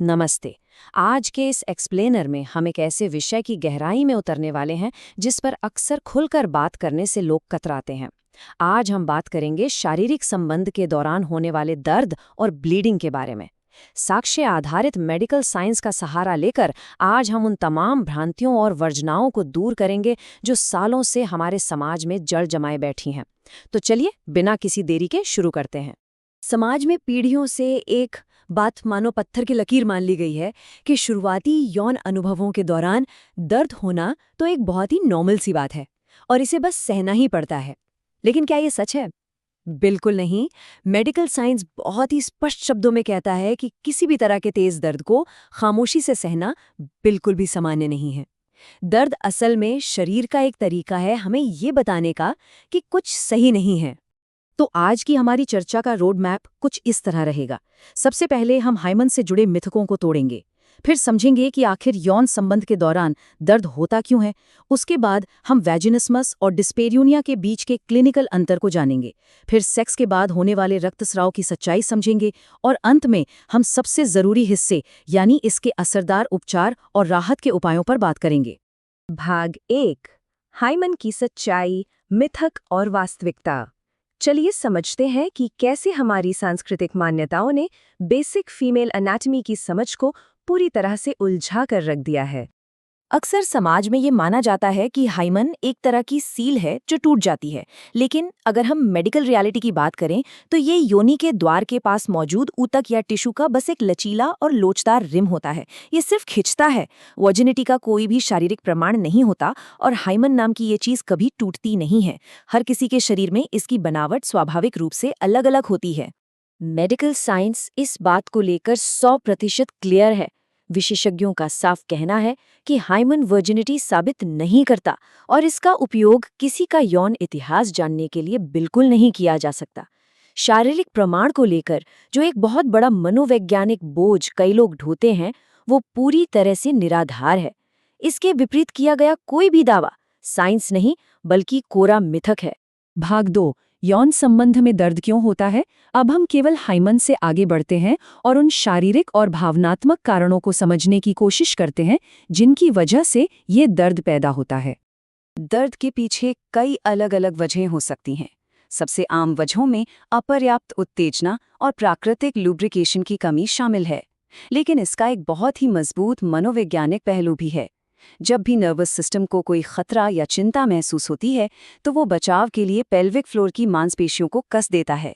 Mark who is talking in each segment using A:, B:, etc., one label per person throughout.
A: नमस्ते। आज के इस एक्सप्लेनर में हम एक ऐसे विषय की गहराई में उतरने वाले हैं जिस पर अक्सर खुलकर बात करने से लोग कतराते हैं। आज हम बात करेंगे शारीरिक संबंध के दौरान होने वाले दर्द और ब्लीडिंग के बारे में। साक्ष्य आधारित मेडिकल साइंस का सहारा लेकर आज हम उन तमाम भ्रांतियों और वर्जनाओं को दूर करेंगे जो सालों से हमारे समाज में जड़ जमाए बैठी हैं। तो चलिए बिना किसी देरी के शुरू करते हैं। समाज में पीढ़ियों से एक बात मानो पत्थर की लकीर मान ली गई है कि शुरुआती यौन अनुभवों के दौरान दर्द होना तो एक बहुत ही नॉर्मल सी बात है और इसे बस सहना ही पड़ता है। लेकिन क्या ये सच है? बिल्कुल नहीं। मेडिकल साइंस बहुत ही स्पष्ट शब्दों में कहता है कि किसी भी तरह के तेज दर्द को खामोशी से सहना बिल्कुल भी सामान्य नहीं है। दर्द असल में शरीर का एक तरीका है हमें ये बताने का कि कुछ सही नहीं है। तो आज की हमारी चर्चा का रोड मैप कुछ इस तरह रहेगा। सबसे पहले हम हाइमन से जुड़े मिथकों को तोड़ेंगे, फिर समझेंगे कि आखिर यौन संबंध के दौरान दर्द होता क्यों है। उसके बाद हम वैजिनिस्मस और डिस्पेरियोनिया के बीच के क्लिनिकल अंतर को जानेंगे, फिर सेक्स के बाद होने वाले रक्तस्राव की सच्चाई समझेंगे और अंत में हम सबसे जरूरी हिस्से यानी इसके असरदार उपचार और राहत के उपायों पर बात करेंगे। भाग 1, हाइमन की सच्चाई, मिथक और वास्तविकता। चलिए समझते हैं कि कैसे हमारी सांस्कृतिक मान्यताओं ने बेसिक फीमेल एनाटॉमी की समझ को पूरी तरह से उलझा कर रख दिया है। अक्सर समाज में ये माना जाता है कि हाइमन एक तरह की सील है जो टूट जाती है, लेकिन अगर हम मेडिकल रियलिटी की बात करें तो ये योनि के द्वार के पास मौजूद ऊतक या टिश्यू का बस एक लचीला और लोचदार रिम होता है। ये सिर्फ खिंचता है। वर्जिनिटी का कोई भी शारीरिक प्रमाण नहीं होता और हाइमन नाम की ये चीज कभी टूटती नहीं है। हर किसी के शरीर में इसकी बनावट स्वाभाविक रूप से अलग अलग होती है। मेडिकल साइंस इस बात को लेकर 100% क्लियर है। विशेषज्ञों का साफ कहना है कि हाइमन वर्जिनिटी साबित नहीं करता और इसका उपयोग किसी का यौन इतिहास जानने के लिए बिल्कुल नहीं किया जा सकता। शारीरिक प्रमाण को लेकर जो एक बहुत बड़ा मनोवैज्ञानिक बोझ कई लोग ढोते हैं, वो पूरी तरह से निराधार है। इसके विपरीत किया गया कोई भी दावा साइंस नहीं बल्कि कोरा मिथक है। भाग 2, यौन संबंध में दर्द क्यों होता है। अब हम केवल हाइमन से आगे बढ़ते हैं और उन शारीरिक और भावनात्मक कारणों को समझने की कोशिश करते हैं जिनकी वजह से ये दर्द पैदा होता है। दर्द के पीछे कई अलग अलग वजहें हो सकती हैं। सबसे आम वजहों में अपर्याप्त उत्तेजना और प्राकृतिक लुब्रिकेशन की कमी शामिल है, लेकिन इसका एक बहुत ही मजबूत मनोवैज्ञानिक पहलू भी है। जब भी नर्वस सिस्टम को कोई खतरा या चिंता महसूस होती है तो वो बचाव के लिए पेल्विक फ्लोर की मांसपेशियों को कस देता है।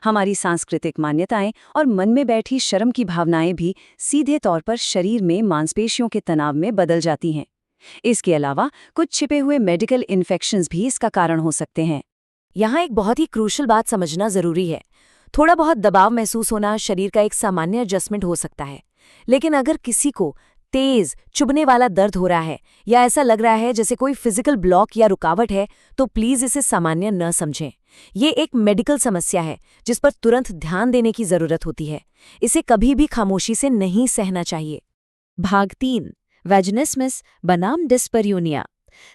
A: हमारी सांस्कृतिक मान्यताएं और मन में बैठी शर्म की भावनाएं भी सीधे तौर पर शरीर में मांसपेशियों के तनाव में बदल जाती हैं। इसके अलावा कुछ छिपे हुए मेडिकल इन्फेक्शंस भी इसका कारण हो सकते हैं। यहाँ एक बहुत ही क्रूशल बात समझना जरूरी है। थोड़ा बहुत दबाव महसूस होना शरीर का एक सामान्य एडजस्टमेंट हो सकता है, लेकिन अगर किसी को तेज चुभने वाला दर्द हो रहा है या ऐसा लग रहा है जैसे कोई फिजिकल ब्लॉक या रुकावट है, तो प्लीज इसे सामान्य न समझें। ये एक मेडिकल समस्या है जिस पर तुरंत ध्यान देने की जरूरत होती है। इसे कभी भी खामोशी से नहीं सहना चाहिए। भाग 3, वैजिनिस्मस बनाम डिस्पेरियोनिया।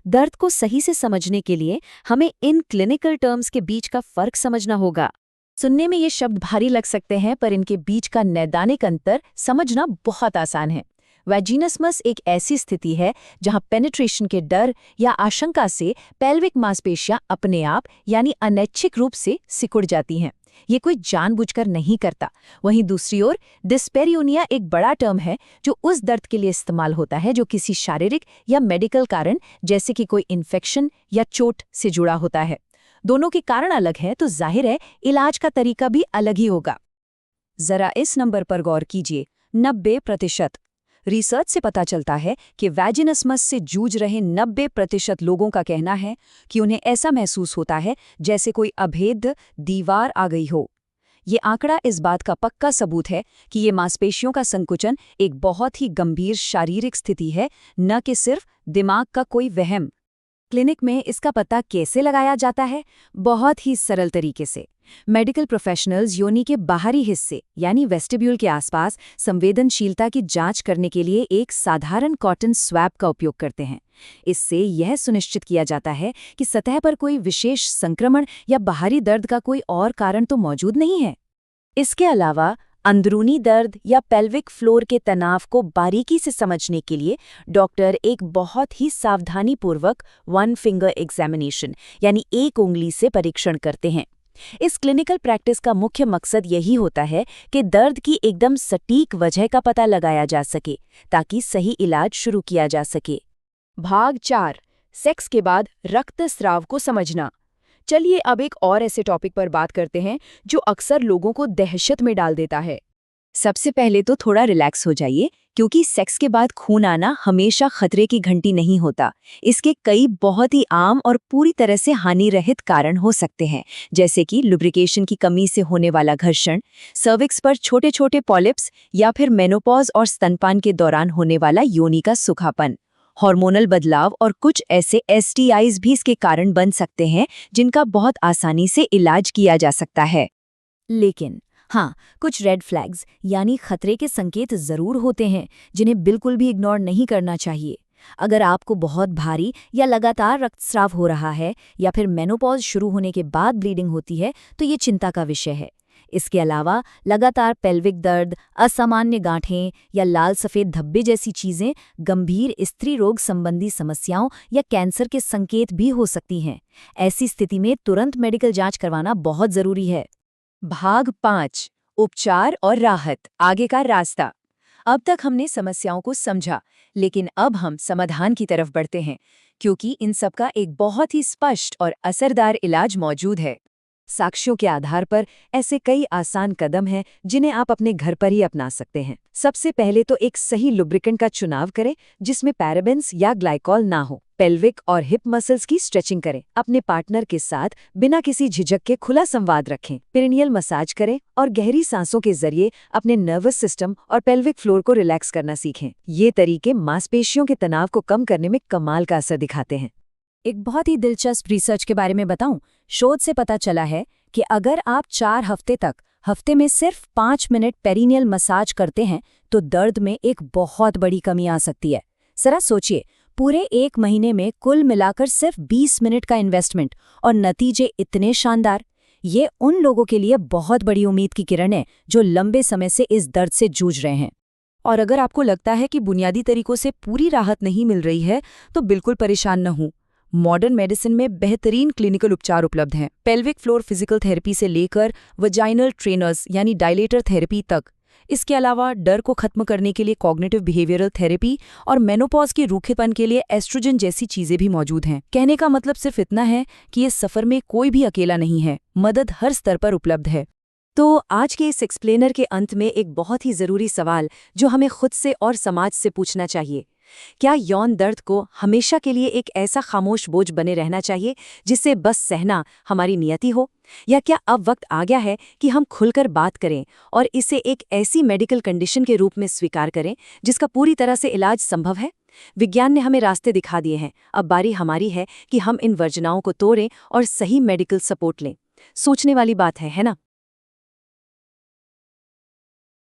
A: दर्द को सही से समझने के लिए हमें इन क्लिनिकल टर्म्स के बीच का फर्क समझना होगा। सुनने में ये शब्द भारी लग सकते हैं, पर इनके बीच का नैदानिक अंतर समझना बहुत आसान है। वैजिनिस्मस एक ऐसी स्थिति है जहां पेनिट्रेशन के डर या आशंका से पेल्विक मांसपेशियां अपने आप यानी अनैच्छिक रूप से सिकुड़ जाती हैं। ये कोई जानबूझकर नहीं करता। वहीं दूसरी ओर डिस्पेरियोनिया एक बड़ा टर्म है जो उस दर्द के लिए इस्तेमाल होता है जो किसी शारीरिक या मेडिकल कारण जैसे कि कोई इन्फेक्शन या चोट से जुड़ा होता है। दोनों के कारण अलग हैं तो जाहिर है इलाज का तरीका भी अलग ही होगा। जरा इस नंबर पर गौर कीजिए, 90%। रिसर्च से पता चलता है कि वैजिनिस्मस से जूझ रहे 90% लोगों का कहना है कि उन्हें ऐसा महसूस होता है जैसे कोई अभेद्य दीवार आ गई हो। ये आंकड़ा इस बात का पक्का सबूत है कि ये मांसपेशियों का संकुचन एक बहुत ही गंभीर शारीरिक स्थिति है, न कि सिर्फ दिमाग का कोई वहम। क्लिनिक में इसका पता कैसे लगाया जाता है? बहुत ही सरल तरीके से। मेडिकल प्रोफेशनल्स योनि के बाहरी हिस्से यानी वेस्टिब्यूल के आसपास संवेदनशीलता की जांच करने के लिए एक साधारण कॉटन स्वैब का उपयोग करते हैं। इससे यह सुनिश्चित किया जाता है कि सतह पर कोई विशेष संक्रमण या बाहरी दर्द का कोई और कारण तो मौजूद नहीं है। इसके अलावा
B: अंदरूनी दर्द या पेल्विक फ्लोर के तनाव को बारीकी से समझने के लिए डॉक्टर एक बहुत ही सावधानीपूर्वक वन फिंगर एग्जामिनेशन यानी एक उंगली से परीक्षण करते हैं। इस क्लिनिकल प्रैक्टिस का मुख्य मकसद यही होता है कि दर्द की एकदम सटीक वजह का पता लगाया जा सके ताकि सही इलाज शुरू किया जा सके।
C: भाग 4 सेक्स के बाद रक्तस्राव को समझना। चलिए अब एक और ऐसे टॉपिक पर बात करते हैं जो अक्सर लोगों को दहशत में डाल देता है।
B: सबसे पहले तो थोड़ा रिलैक्स हो जाइए, क्योंकि सेक्स के बाद खून आना हमेशा खतरे की घंटी नहीं होता। इसके कई बहुत ही आम और पूरी तरह से हानि रहित कारण हो सकते हैं, जैसे कि लुब्रिकेशन की कमी से होने वाला घर्षण, सर्विक्स पर छोटे छोटे पॉलिप्स या फिर मेनोपॉज और स्तनपान के दौरान होने वाला योनि का सूखापन। हार्मोनल बदलाव और कुछ ऐसे STIs भी इसके कारण बन सकते हैं जिनका बहुत आसानी से इलाज किया जा सकता है।
A: लेकिन हाँ, कुछ रेड फ्लैग्स यानी खतरे के संकेत जरूर होते हैं जिन्हें बिल्कुल भी इग्नोर नहीं करना चाहिए। अगर आपको बहुत भारी या लगातार रक्तस्राव हो रहा है या फिर मेनोपॉज शुरू होने के बाद ब्लीडिंग होती है तो ये चिंता का विषय है। इसके अलावा लगातार पेल्विक दर्द, असामान्य गांठें या लाल सफ़ेद धब्बे जैसी चीज़ें गंभीर स्त्री रोग संबंधी समस्याओं या कैंसर के संकेत भी हो सकती हैं। ऐसी स्थिति में तुरंत मेडिकल जांच करवाना बहुत ज़रूरी है।
B: भाग 5 उपचार और राहत, आगे का रास्ता। अब तक हमने समस्याओं को समझा, लेकिन अब हम समाधान की तरफ बढ़ते हैं, क्योंकि इन सब का एक बहुत ही स्पष्ट और असरदार इलाज मौजूद है। साक्ष्यों के आधार पर ऐसे कई आसान कदम हैं जिन्हें आप अपने घर पर ही अपना सकते हैं। सबसे पहले तो एक सही लुब्रिकेंट का चुनाव करें जिसमें पैराबेन्स या ग्लाइकॉल ना हो। पेल्विक और हिप मसल्स की स्ट्रेचिंग करें। अपने पार्टनर के साथ बिना किसी झिझक के खुला संवाद रखें। पेरिनियल मसाज करें और गहरी सांसों के जरिए अपने नर्वस सिस्टम और पेल्विक फ्लोर को रिलैक्स करना सीखें। ये तरीके मांसपेशियों के तनाव को कम करने में कमाल का असर दिखाते हैं।
A: एक बहुत ही दिलचस्प रिसर्च के बारे में बताऊं, शोध से पता चला है कि अगर आप 4 हफ्ते तक हफ्ते में सिर्फ 5 मिनट पेरिनियल मसाज करते हैं तो दर्द में एक बहुत बड़ी कमी आ सकती है। जरा सोचिए, पूरे 1 महीने में कुल मिलाकर सिर्फ 20 मिनट का इन्वेस्टमेंट और नतीजे इतने शानदार। ये उन लोगों के लिए बहुत बड़ी उम्मीद की किरण है जो लंबे समय से इस दर्द से जूझ रहे हैं।
C: और अगर आपको लगता है कि बुनियादी तरीकों से पूरी राहत नहीं मिल रही है तो बिल्कुल परेशान न हो। मॉडर्न मेडिसिन में बेहतरीन क्लिनिकल उपचार उपलब्ध हैं। पेल्विक फ्लोर फिजिकल थेरेपी से लेकर वजाइनल ट्रेनर्स यानी डायलेटर थेरेपी तक। इसके अलावा डर को खत्म करने के लिए कॉग्निटिव बिहेवियरल थेरेपी और मेनोपॉज के रूखेपन के लिए एस्ट्रोजन जैसी चीजें भी मौजूद हैं। कहने का मतलब सिर्फ इतना है कि इस सफर में कोई भी अकेला नहीं है, मदद हर स्तर पर उपलब्ध है।
B: तो आज के इस एक्सप्लेनर के अंत में एक बहुत ही जरूरी सवाल जो हमें खुद से और समाज से पूछना चाहिए, क्या यौन दर्द को हमेशा के लिए एक ऐसा खामोश बोझ बने रहना चाहिए जिससे बस सहना हमारी नियति हो, या क्या अब वक्त आ गया है कि हम खुलकर बात करें और इसे एक ऐसी मेडिकल कंडीशन के रूप में स्वीकार करें जिसका पूरी तरह से इलाज संभव है? विज्ञान ने हमें रास्ते दिखा दिए हैं, अब बारी हमारी है कि हम इन वर्जनाओं को तोड़ें और सही मेडिकल सपोर्ट लें। सोचने वाली बात है ना?